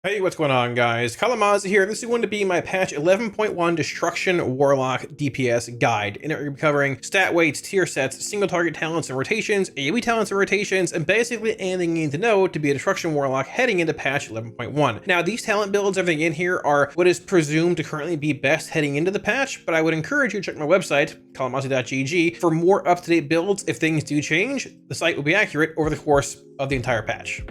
Hey, what's going on, guys? Kalamazi here. This is going to be my patch 11.1 Destruction Warlock DPS guide. In it, we're covering stat weights, tier sets, single target talents and rotations, AOE talents and rotations, and basically anything you need to know to be a Destruction Warlock heading into patch 11.1. Now, these talent builds, everything in here, are what is presumed to currently be best heading into the patch, but I would encourage you to check my website, kalamazi.gg, for more up-to-date builds. If things do change, the site will be accurate over the course of the entire patch.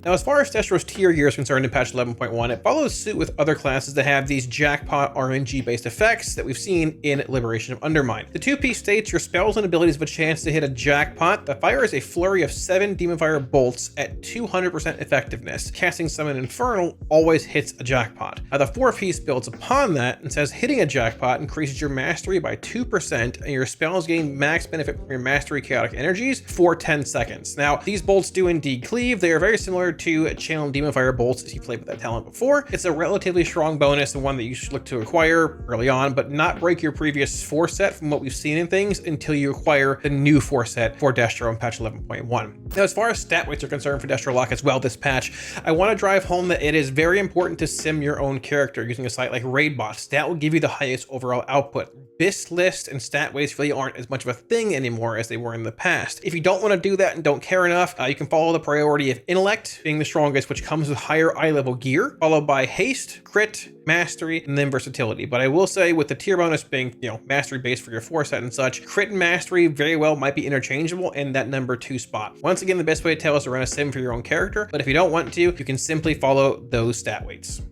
Now, as far as Destro's tier gear is concerned in patch 11.1, it follows suit with other classes that have these jackpot RNG-based effects that we've seen in Liberation of Undermine. The 2-piece states your spells and abilities have a chance to hit a jackpot that fires a flurry of 7 Demon Fire bolts at 200% effectiveness. Casting Summon Infernal always hits a jackpot. Now, the 4-piece builds upon that and says hitting a jackpot increases your mastery by 2% and your spells gain max benefit from your mastery chaotic energies for 10 seconds. Now, these bolts do indeed cleave. They are very similar to channel Demon Fire bolts as you played with that talent before. It's a relatively strong bonus and one that you should look to acquire early on, but not break your previous 4 set from what we've seen in things until you acquire the new 4 set for Destro in patch 11.1. Now, as far as stat weights are concerned for Destro Lock as well this patch, I want to drive home that it is very important to sim your own character using a site like Raidbots. That will give you the highest overall output. BIS list and stat weights really aren't as much of a thing anymore as they were in the past. If you don't want to do that and don't care enough, you can follow the priority of intellect being the strongest, which comes with higher eye level gear, followed by haste, crit, mastery, and then versatility. But I will say, with the tier bonus being, mastery based for your 4 set and such, crit and mastery very well might be interchangeable in that number 2 spot. Once again, the best way to tell is to run a sim for your own character, but if you don't want to, you can simply follow those stat weights.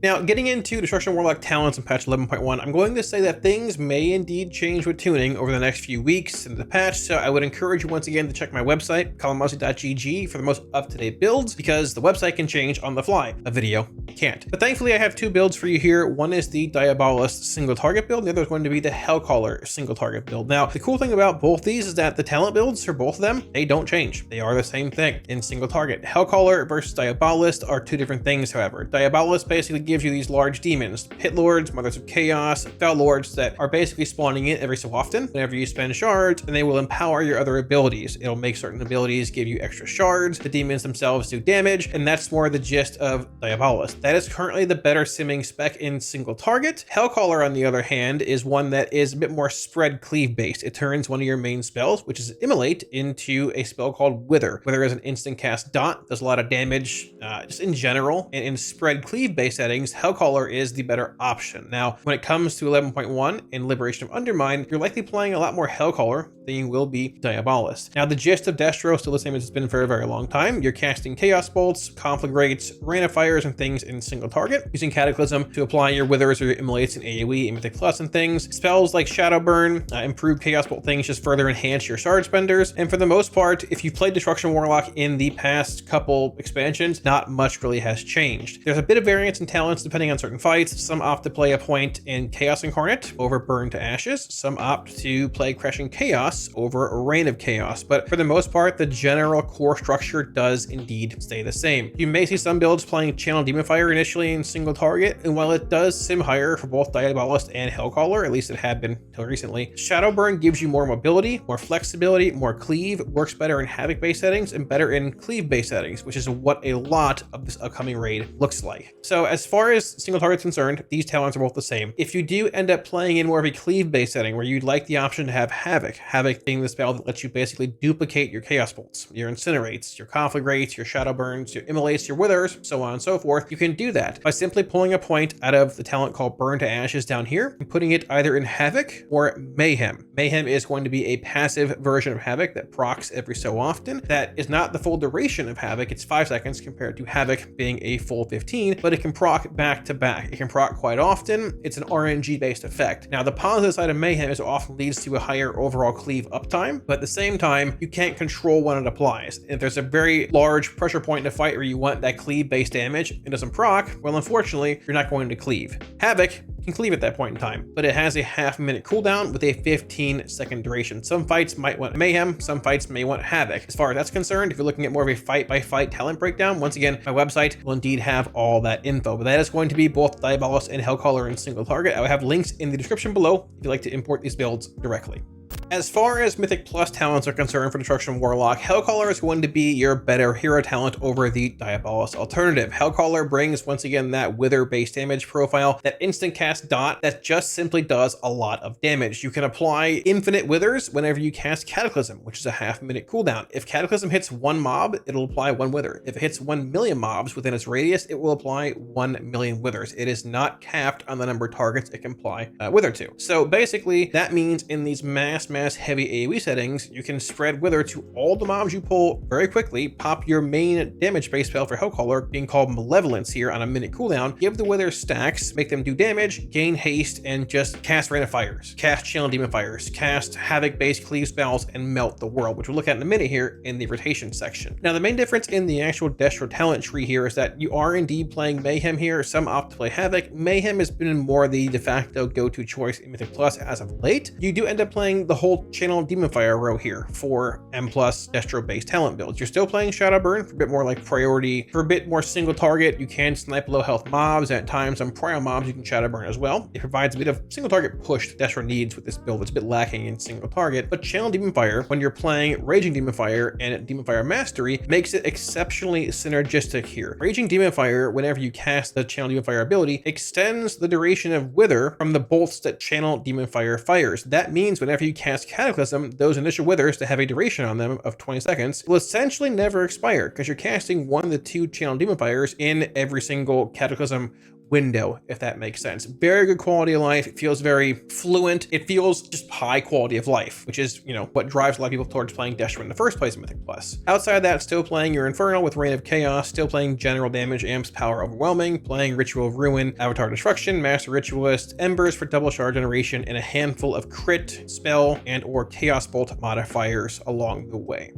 Now, getting into Destruction Warlock talents in patch 11.1, I'm going to say that things may indeed change with tuning over the next few weeks in the patch, so I would encourage you once again to check my website, kalamazi.gg, for the most up-to-date builds, because the website can change on the fly. A video can't. But thankfully, I have 2 builds for you here. One is the Diabolist single target build, and the other is going to be the Hellcaller single target build. Now, the cool thing about both these is that the talent builds for both of them, they don't change. They are the same thing in single target. Hellcaller versus Diabolist are 2 different things, however. Diabolist basically gives you these large demons, pit lords, mothers of chaos, fel lords that are basically spawning in every so often whenever you spend shards, and they will empower your other abilities. It'll make certain abilities give you extra shards. The demons themselves do damage, and that's more the gist of Diabolist. That is currently the better simming spec in single target. Hellcaller, on the other hand, is one that is a bit more spread cleave based. It turns one of your main spells, which is Immolate, into a spell called Wither. Wither is an instant cast dot, does a lot of damage just in general, and in spread cleave based settings, Hellcaller is the better option. Now, when it comes to 11.1 in Liberation of Undermine, you're likely playing a lot more Hellcaller than you will be Diabolist. Now, the gist of Destro is still the same as it's been for a very long time. You're casting Chaos Bolts, Conflagrates, Rain of Fires, and things in single target, using Cataclysm to apply your Withers or your Immolates in AOE, and Mythic Plus and things. Spells like Shadow Burn, improved Chaos Bolt things just further enhance your Shard Spenders, and for the most part, if you've played Destruction Warlock in the past couple expansions, not much really has changed. There's a bit of variance in talents depending on certain fights. Some opt to play a point in Chaos Incarnate over Burn to Ashes. Some opt to play Crushing Chaos over a Reign of Chaos. But for the most part, the general core structure does indeed stay the same. You may see some builds playing Channel Demon Fire initially in single target, and while it does sim higher for both Diabolist and Hellcaller, at least it had been until recently, Shadow Burn gives you more mobility, more flexibility, more cleave, works better in Havoc base settings and better in Cleave base settings, which is what a lot of this upcoming raid looks like. So as far as single target's concerned, these talents are both the same. If you do end up playing in more of a Cleave based setting where you'd like the option to have Havoc being the spell that lets you basically duplicate your Chaos Bolts, your Incinerates, your Conflagrates, your Shadow Burns, your Immolates, your Withers, so on and so forth, you can do that by simply pulling a point out of the talent called Burn to Ashes down here and putting it either in Havoc or Mayhem. Mayhem is going to be a passive version of Havoc that procs every so often. That is not the full duration of Havoc. It's 5 seconds compared to Havoc being a full 15, but it can proc back to back. It can proc quite often. It's an RNG based effect. Now, the positive side of Mayhem is it often leads to a higher overall cleave uptime, but at the same time, you can't control when it applies. If there's a very large pressure point in a fight where you want that cleave based damage, it doesn't proc, well, unfortunately, you're not going to cleave. Havoc can cleave at that point in time, but it has a half-minute cooldown with a 15-second duration. Some fights might want Mayhem, some fights may want Havoc. As far as that's concerned, if you're looking at more of a fight-by-fight talent breakdown, once again, my website will indeed have all that info, but that is going to be both Diabolist and Hellcaller in single target. I will have links in the description below if you'd like to import these builds directly. As far as Mythic Plus talents are concerned for Destruction Warlock, Hellcaller is going to be your better hero talent over the Diabolist alternative. Hellcaller brings, once again, that Wither base damage profile, that instant cast dot that just simply does a lot of damage. You can apply infinite Withers whenever you cast Cataclysm, which is a half-minute cooldown. If Cataclysm hits one mob, it'll apply one Wither. If it hits 1 million mobs within its radius, it will apply 1 million Withers. It is not capped on the number of targets it can apply Wither to. So basically, that means in these mass heavy AoE settings, you can spread Wither to all the mobs you pull very quickly, pop your main damage base spell for Hellcaller, being called Malevolence here on a minute cooldown, give the Wither stacks, make them do damage, gain haste, and just cast random fires, cast channel demon fires, cast Havoc based cleave spells, and melt the world, which we'll look at in a minute here in the rotation section. Now, the main difference in the actual Destro talent tree here is that you are indeed playing Mayhem here. Some opt to play Havoc. Mayhem has been more the de facto go-to choice in Mythic Plus as of late. You do end up playing the whole channel demon fire row here for M plus Destro based talent builds. You're still playing Shadowburn for a bit more like priority, for a bit more single target. You can snipe low health mobs. At times on prior mobs you can Shadowburn as well. It provides a bit of single target push that Destro needs with this build. It's a bit lacking in single target, but channel demon fire, when you're playing Raging Demon Fire and Demon Fire Mastery, makes it exceptionally synergistic here. Raging Demon Fire, whenever you cast the channel demon fire ability, extends the duration of Wither from the bolts that channel demon fire fires. That means whenever you cast Cataclysm, those initial Withers that have a duration on them of 20 seconds will essentially never expire because you're casting one of the two channel demon fires in every single Cataclysm window, if that makes sense. Very good quality of life. It feels very fluent. It feels just high quality of life, which is, you know, what drives a lot of people towards playing Destro in the first place in Mythic Plus. Outside of that, still playing your Infernal with Reign of Chaos, still playing General Damage, Amps Power Overwhelming, playing Ritual of Ruin, Avatar Destruction, Master Ritualist, Embers for double shard generation, and a handful of crit, spell, and or Chaos Bolt modifiers along the way.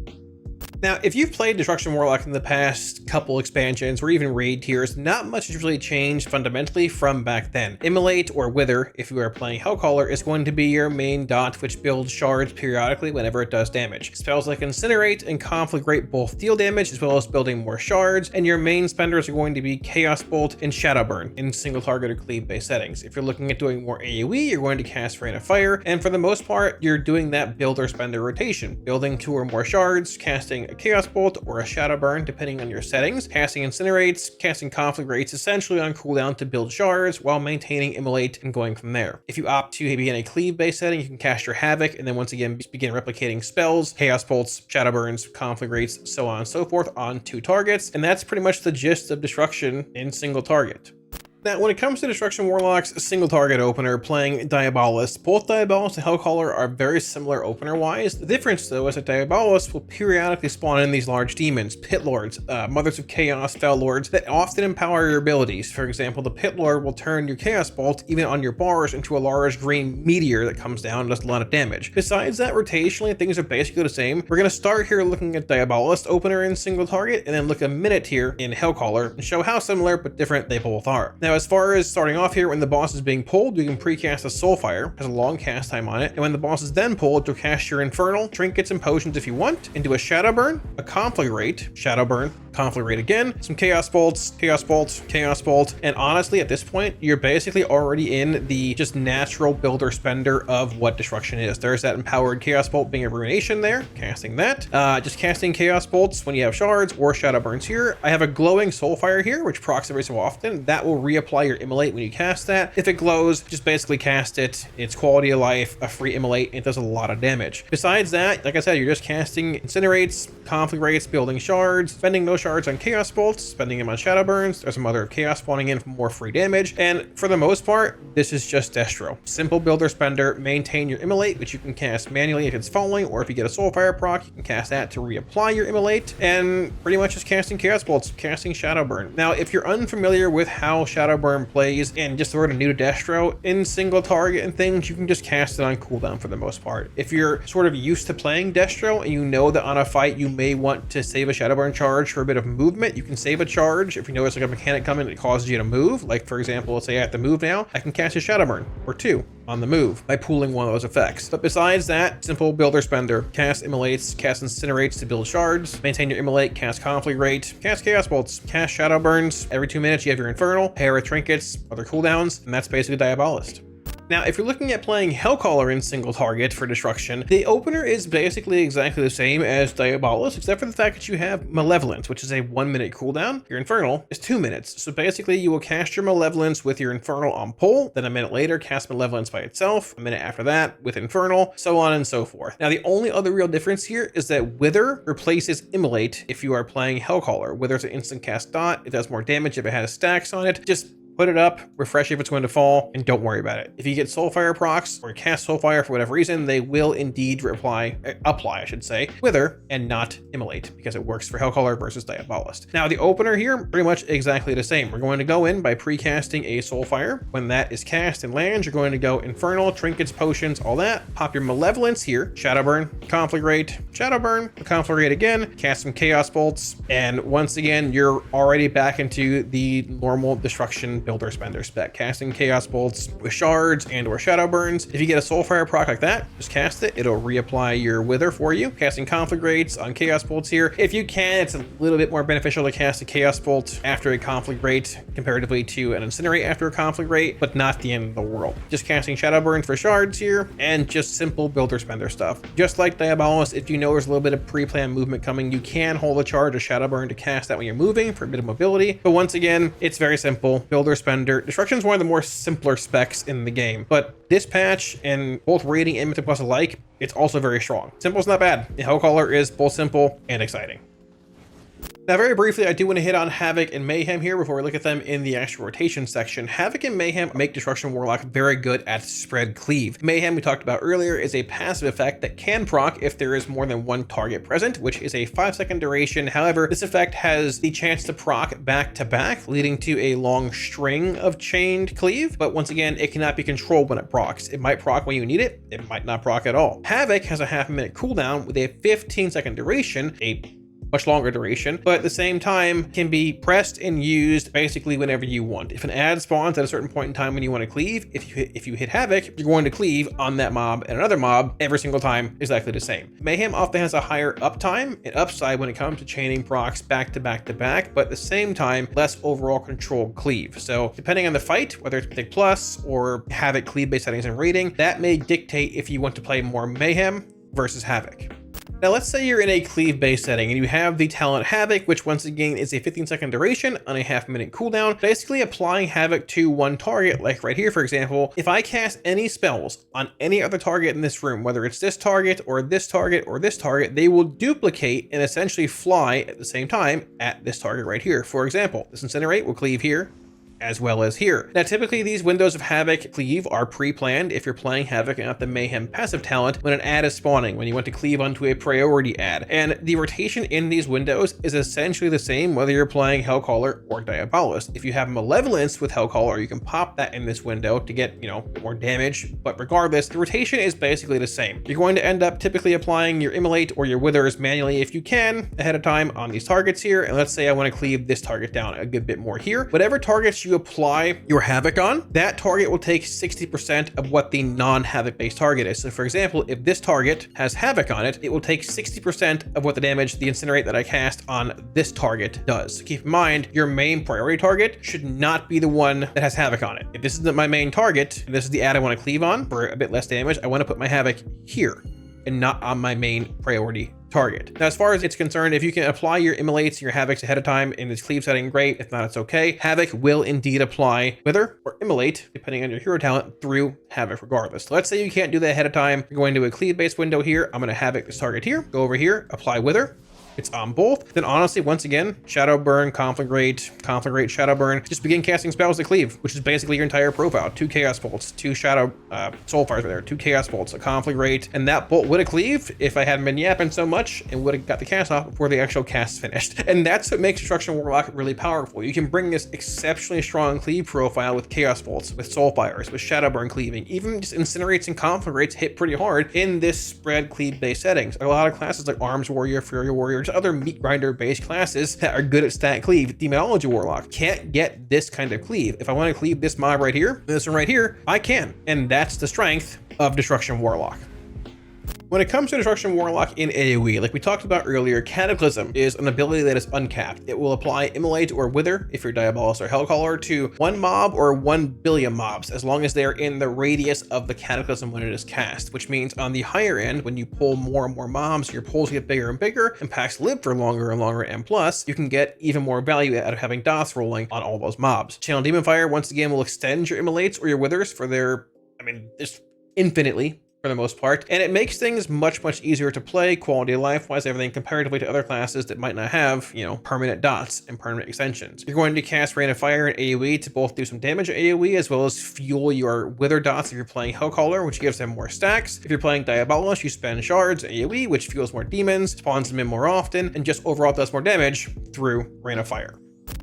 Now, if you've played Destruction Warlock in the past couple expansions or even raid tiers, not much has really changed fundamentally from back then. Immolate or Wither, if you are playing Hellcaller, is going to be your main dot which builds shards periodically whenever it does damage. Spells like Incinerate and Conflagrate both deal damage as well as building more shards, and your main spenders are going to be Chaos Bolt and Shadowburn in single target or cleave based settings. If you're looking at doing more AoE, you're going to cast Rain of Fire, and for the most part, you're doing that build or spender rotation, building 2 or more shards, casting a Chaos Bolt or a Shadowburn depending on your settings, casting Incinerates, casting Conflagrates essentially on cooldown to build shards while maintaining Immolate and going from there. If you opt to be in a cleave based setting, you can cast your Havoc and then once again begin replicating spells, Chaos Bolts, Shadowburns, Conflagrates, so on and so forth on 2 targets, and that's pretty much the gist of Destruction in single target. Now, when it comes to Destruction Warlock's single target opener playing Diabolist, both Diabolist and Hellcaller are very similar opener-wise. The difference, though, is that Diabolist will periodically spawn in these large demons, Pit Lords, Mothers of Chaos, Fel Lords, that often empower your abilities. For example, the Pit Lord will turn your Chaos Bolt, even on your bars, into a large green meteor that comes down and does a lot of damage. Besides that, rotationally, things are basically the same. We're going to start here looking at Diabolist opener in single target, and then look a minute here in Hellcaller and show how similar but different they both are. Now, as far as starting off here, when the boss is being pulled, you can pre-cast a Soulfire, has a long cast time on it, and when the boss is then pulled, you'll cast your Infernal, Trinkets, and Potions if you want, into a Shadowburn, a Conflagrate, Shadowburn, Conflagrate again, some Chaos Bolts, Chaos Bolt, Chaos Bolt, and honestly, at this point, you're basically already in the just natural builder spender of what Destruction is. There's that empowered Chaos Bolt being a Ruination there, casting that, just casting Chaos Bolts when you have shards or Shadowburns here. I have a glowing Soulfire here, which procs every so often. That will reapply your Immolate when you cast that. If it glows, just basically cast it. It's quality of life, a free Immolate, and it does a lot of damage. Besides that, like I said, you're just casting Incinerates, Conflagrates, building shards, spending those shards on Chaos Bolts, spending them on Shadowburns. There's a Mother of Chaos spawning in for more free damage, and for the most part, this is just Destro. Simple builder spender, maintain your Immolate, which you can cast manually if it's falling, or if you get a Soulfire proc, you can cast that to reapply your Immolate, and pretty much just casting Chaos Bolts, casting Shadowburn. Now, if you're unfamiliar with how Shadowburn plays and just sort of new to Destro in single target and things, you can just cast it on cooldown for the most part. If you're sort of used to playing Destro and you know that on a fight you may want to save a Shadowburn charge for a bit of movement, you can save a charge. If you notice like a mechanic coming that causes you to move, like for example, let's say I have to move now, I can cast a Shadowburn or 2 on the move by pooling one of those effects. But besides that, simple builder spender, cast Immolates, cast Incinerates to build shards, maintain your Immolate, cast Conflagrate, cast Chaos Bolts, cast Shadowburns. Every 2 minutes you have your Infernal, pair with Trinkets, other cooldowns, and that's basically Diabolist. Now, if you're looking at playing Hellcaller in single target for destruction, the opener is basically exactly the same as Diabolist, except for the fact that you have Malevolence, which is a 1-minute cooldown. Your Infernal is 2 minutes. So basically you will cast your Malevolence with your Infernal on pull, then a minute later cast Malevolence by itself, a minute after that with Infernal, so on and so forth. Now, the only other real difference here is that Wither replaces Immolate if you are playing Hellcaller. Wither's an instant cast dot. It does more damage if it has stacks on it. Just put it up, refresh if it's going to fall, and don't worry about it. If you get Soulfire procs or cast Soulfire for whatever reason, they will indeed apply, Wither and not Immolate, because it works for Hellcaller versus Diabolist. Now, the opener here, pretty much exactly the same. We're going to go in by pre-casting a Soulfire. When that is cast and lands, you're going to go Infernal, Trinkets, Potions, all that. Pop your Malevolence here, Shadowburn, Conflagrate, Shadowburn, Conflagrate again, cast some Chaos Bolts, and once again, you're already back into the normal destruction builder spender spec, casting Chaos Bolts with shards and or Shadow Burns. If you get a Soulfire proc like that, just cast it. It'll reapply your Wither for you. Casting Conflagrates on Chaos Bolts here. If you can, it's a little bit more beneficial to cast a Chaos Bolt after a Conflagrate comparatively to an Incinerate after a Conflagrate, but not the end of the world. Just casting Shadow Burns for shards here, and just simple builder spender stuff. Just like Diabolist, if you know there's a little bit of pre-planned movement coming, you can hold a charge of Shadow Burn to cast that when you're moving for a bit of mobility. But once again, it's very simple. Builder spender. Destruction is one of the more simpler specs in the game, but this patch and both rating and Mythic Plus alike, it's also very strong. Simple is not bad. The Hellcaller is both simple and exciting. Now, very briefly, I do want to hit on Havoc and Mayhem here before we look at them in the actual rotation section. Havoc and Mayhem make Destruction Warlock very good at spread cleave. Mayhem, we talked about earlier, is a passive effect that can proc if there is more than one target present, which is a 5-second duration. However, this effect has the chance to proc back to back, leading to a long string of chained cleave. But once again, it cannot be controlled when it procs. It might proc when you need it. It might not proc at all. Havoc has a half-minute cooldown with a 15-second duration, a much longer duration, but at the same time can be pressed and used basically whenever you want. If an ad spawns at a certain point in time when you want to cleave, if you hit Havoc, you're going to cleave on that mob and another mob every single time, exactly the same. Mayhem often has a higher uptime and upside when it comes to chaining procs back to back to back, but at the same time, less overall controlled cleave. So depending on the fight, whether it's Mythic Plus or Havoc cleave based settings and rating, that may dictate if you want to play more Mayhem versus Havoc. Now, let's say you're in a cleave-based setting and you have the talent Havoc, which once again is a 15-second duration on a half-minute cooldown, basically applying Havoc to one target, like right here, for example. If I cast any spells on any other target in this room, whether it's this target or this target or this target, they will duplicate and essentially fly at the same time at this target right here. For example, this Incinerate will cleave here, as well as here. Now, typically these windows of Havoc cleave are pre-planned if you're playing Havoc and not the Mayhem passive talent when an ad is spawning, when you want to cleave onto a priority ad. And the rotation in these windows is essentially the same whether you're playing Hellcaller or Diabolist. If you have Malevolence with Hellcaller, you can pop that in this window to get, more damage, but regardless, the rotation is basically the same. You're going to end up typically applying your Immolate or your Withers manually if you can ahead of time on these targets here. And let's say I want to cleave this target down a good bit more here. Whatever targets you apply your Havoc on, that target will take 60% of what the non-Havoc based target is. So for example, if this target has Havoc on it, it will take 60% of what the damage the Incinerate that I cast on this target does. So keep in mind, your main priority target should not be the one that has Havoc on it. If this isn't my main target, and this is the ad I want to cleave on for a bit less damage, I want to put my Havoc here and not on my main priority target. Now, as far as it's concerned, if you can apply your Immolates, your Havocs ahead of time in this cleave setting, great. If not, it's okay. Havoc will indeed apply Wither or Immolate, depending on your hero talent, through Havoc regardless. So let's say you can't do that ahead of time. You're going to a cleave-based window here. I'm going to Havoc this target here. Go over here, apply Wither. It's on both. Then honestly, once again, Shadow Burn, Conflagrate, Shadow Burn. Just begin casting spells to cleave, which is basically your entire profile. 2 Chaos Bolts, 2 Shadow Soulfires right there, 2 Chaos Bolts, a Conflagrate, and that bolt would have cleaved if I hadn't been yapping so much and would have got the cast off before the actual cast finished. And that's what makes Destruction Warlock really powerful. You can bring this exceptionally strong cleave profile with Chaos Bolts, with Soulfires, with Shadow Burn cleaving. Even just Incinerates and Conflagrates hit pretty hard in this spread cleave-based settings. A lot of classes like Arms Warrior, Fury Warrior, other meat grinder based classes that are good at stat cleave. Demonology Warlock can't get this kind of cleave. If I want to cleave this mob right here, this one right here, I can. And that's the strength of Destruction Warlock. When it comes to Destruction Warlock in AOE, like we talked about earlier, Cataclysm is an ability that is uncapped. It will apply Immolate or Wither if you're Diabolist or Hellcaller to 1 mob or 1 billion mobs, as long as they're in the radius of the Cataclysm when it is cast, which means on the higher end, when you pull more and more mobs, your pulls get bigger and bigger, and packs live for longer and longer, and plus, you can get even more value out of having dots rolling on all those mobs. Channel Demon Fire, once again, will extend your Immolates or your Withers for their, just infinitely, for the most part, and it makes things much easier to play, quality of life wise, everything comparatively to other classes that might not have, permanent dots and permanent extensions. You're going to cast Rain of Fire and AOE to both do some damage at AOE as well as fuel your Wither dots if you're playing Hellcaller, which gives them more stacks. If you're playing Diabolist, you spend shards AOE, which fuels more demons, spawns them in more often, and just overall does more damage through Rain of Fire.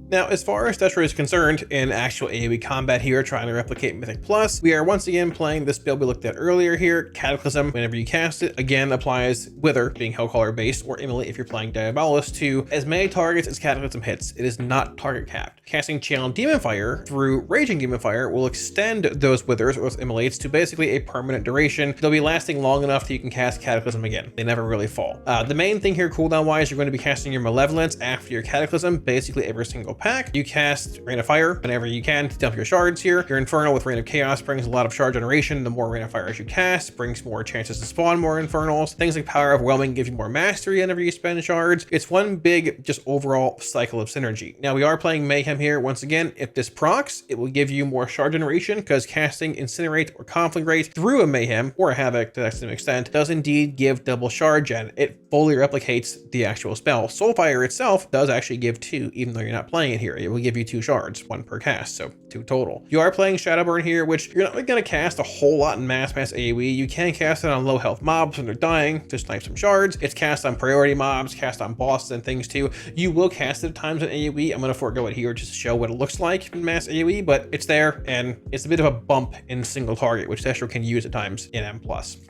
Now, as far as Destro is concerned, in actual AoE combat here, trying to replicate Mythic Plus, we are once again playing this build we looked at earlier here. Cataclysm, whenever you cast it, again applies Wither, being Hellcaller based, or Immolate if you're playing Diabolist, to as many targets as Cataclysm hits. It is not target capped. Casting Channel Demon Fire through Raging Demon Fire will extend those Withers or those Immolates to basically a permanent duration. They'll be lasting long enough that you can cast Cataclysm again. They never really fall. The main thing here, cooldown wise, you're going to be casting your Malevolence after your Cataclysm, basically every single pack. You cast Rain of Fire whenever you can to dump your shards here. Your Infernal with Rain of Chaos brings a lot of shard generation. The more Rain of Fire as you cast brings more chances to spawn more Infernals. Things like Power Overwhelming give you more mastery whenever you spend shards. It's one big just overall cycle of synergy. Now we are playing Mayhem here. Once again, if this procs, it will give you more shard generation because casting Incinerate or Conflagrate through a Mayhem or a Havoc to some extent does indeed give double shard gen. It fully replicates the actual spell. Soulfire itself does actually give 2, even though you're not playing it here. It will give you 2 shards, 1 per cast, so 2 total. You are playing Shadowburn here, which you're not going to cast a whole lot in mass AoE. You can cast it on low health mobs when they're dying to snipe some shards. It's cast on priority mobs, cast on bosses and things too. You will cast it at times in AoE. I'm going to forego it here just to show what it looks like in mass AoE, but it's there and it's a bit of a bump in single target, which Destro can use at times in M+.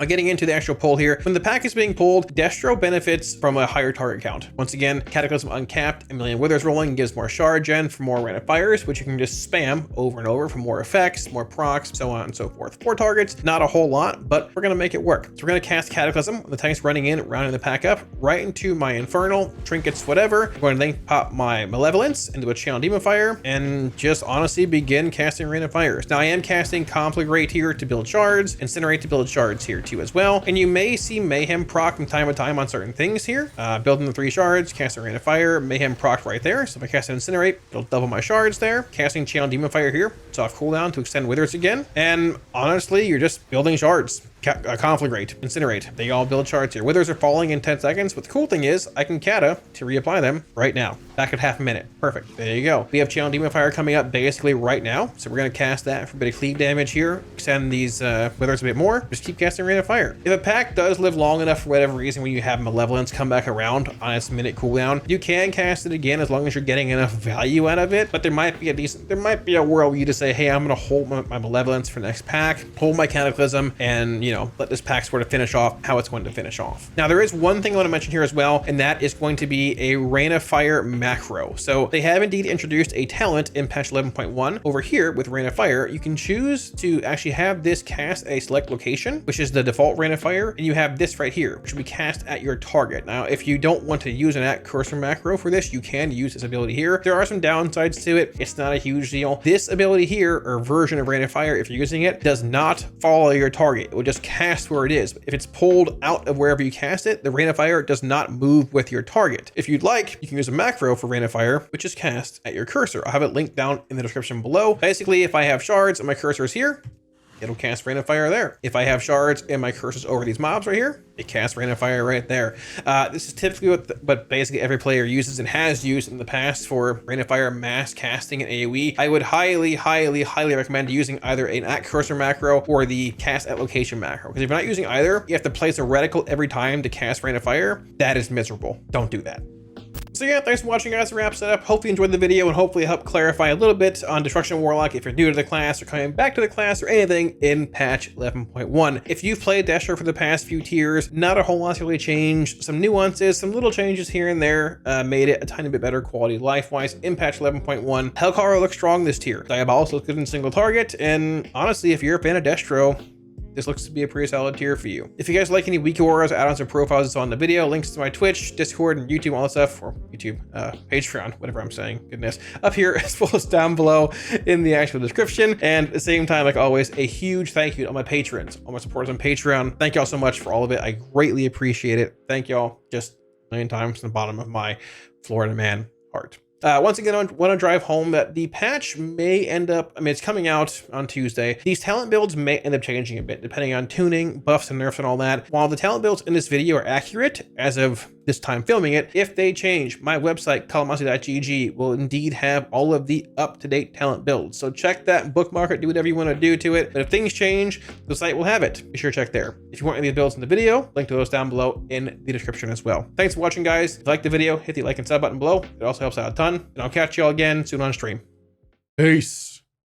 Getting into the actual pull here, when the pack is being pulled, Destro benefits from a higher target count. Once again, Cataclysm uncapped, a million Withers rolling gives more shard gen for more Rain of Fires, which you can just spam over and over for more effects, more procs, so on and so forth. 4 targets, not a whole lot, but we're going to make it work. So we're going to cast Cataclysm, the tank's running in, rounding the pack up, right into my Infernal, Trinkets, whatever. I'm going to then pop my Malevolence into a Channel Demon Fire, and just honestly begin casting Rain of Fires. Now I am casting Conflagrate here to build shards, Incinerate to build shards here too as well, and you may see Mayhem proc from time to time on certain things here. Building the 3 shards, casting Rain of Fire, Mayhem proc right there, so if I cast an Incinerate, it'll double my shards there. Casting Channel Demon Fire here, soft cooldown to extend Withers again, and honestly, you're just building shards. Conflagrate, Incinerate, they all build shards here. Withers are falling in 10 seconds, but the cool thing is I can Kata to reapply them right now. Back at half a minute. Perfect. There you go. We have Channel Demon Fire coming up basically right now, so we're going to cast that for a bit of cleave damage here, extend these Withers a bit more, just keep casting Rain of Fire. If a pack does live long enough for whatever reason when you have Malevolence come back around on its minute cooldown, you can cast it again as long as you're getting enough value out of it, but there might be a world where you just say, hey, I'm going to hold my Malevolence for the next pack, hold my Cataclysm, and let this pack sort of finish off how it's going to finish off. Now, there is one thing I want to mention here as well, and that is going to be a Rain of Fire macro. So they have indeed introduced a talent in patch 11.1. Over here with Rain of Fire, you can choose to actually have this cast at a select location, which is the default Rain of Fire, and you have this right here, which will be cast at your target. Now, if you don't want to use an at cursor macro for this, you can use this ability here. There are some downsides to it. It's not a huge deal. This ability here, or version of Rain of Fire, if you're using it, does not follow your target. It will just cast where it is. If it's pulled out of wherever you cast it, the Rain of Fire does not move with your target. If you'd like, you can use a macro for Rain of Fire, which is cast at your cursor. I'll have it linked down in the description below. Basically, if I have shards and my cursor is here, it'll cast Rain of Fire there. If I have shards and my cursor's over these mobs right here, it casts Rain of Fire right there. This is typically what basically every player uses and has used in the past for Rain of Fire mass casting in AoE. I would highly recommend using either an at cursor macro or the cast at location macro. Because if you're not using either, you have to place a reticle every time to cast Rain of Fire. That is miserable. Don't do that. So yeah, thanks for watching, guys. Wraps it up. Hope you enjoyed the video and hopefully help clarify a little bit on Destruction Warlock if you're new to the class or coming back to the class or anything in patch 11.1. If you've played Destro for the past few tiers, not a whole lot's really changed. Some nuances, some little changes here and there made it a tiny bit better quality life-wise in patch 11.1. Hellcaller looks strong this tier. Diabolist looks good in single target, and honestly, if you're a fan of Destro, this looks to be a pretty solid tier for you. If you guys like any wiki auras, add-ons, and profiles, it's on the video. Links to my Twitch, Discord, and YouTube, all that stuff, or YouTube, Patreon, whatever I'm saying, goodness, up here as well as down below in the actual description. And at the same time, like always, a huge thank you to all my patrons, all my supporters on Patreon. Thank y'all so much for all of it. I greatly appreciate it. Thank y'all just a million times from the bottom of my Florida man heart. Once again, I want to drive home that the patch may end up, I mean, it's coming out on Tuesday. These talent builds may end up changing a bit, depending on tuning, buffs, and nerfs, and all that. While the talent builds in this video are accurate, as of this time filming it, if they change, my website, kalamazi.gg, will indeed have all of the up-to-date talent builds. So check that, bookmark it, do whatever you want to do to it. But if things change, the site will have it. Be sure to check there. If you want any of the builds in the video, link to those down below in the description as well. Thanks for watching, guys. If you liked the video, hit the like and sub button below. It also helps out a ton. And I'll catch y'all again soon on stream. Peace.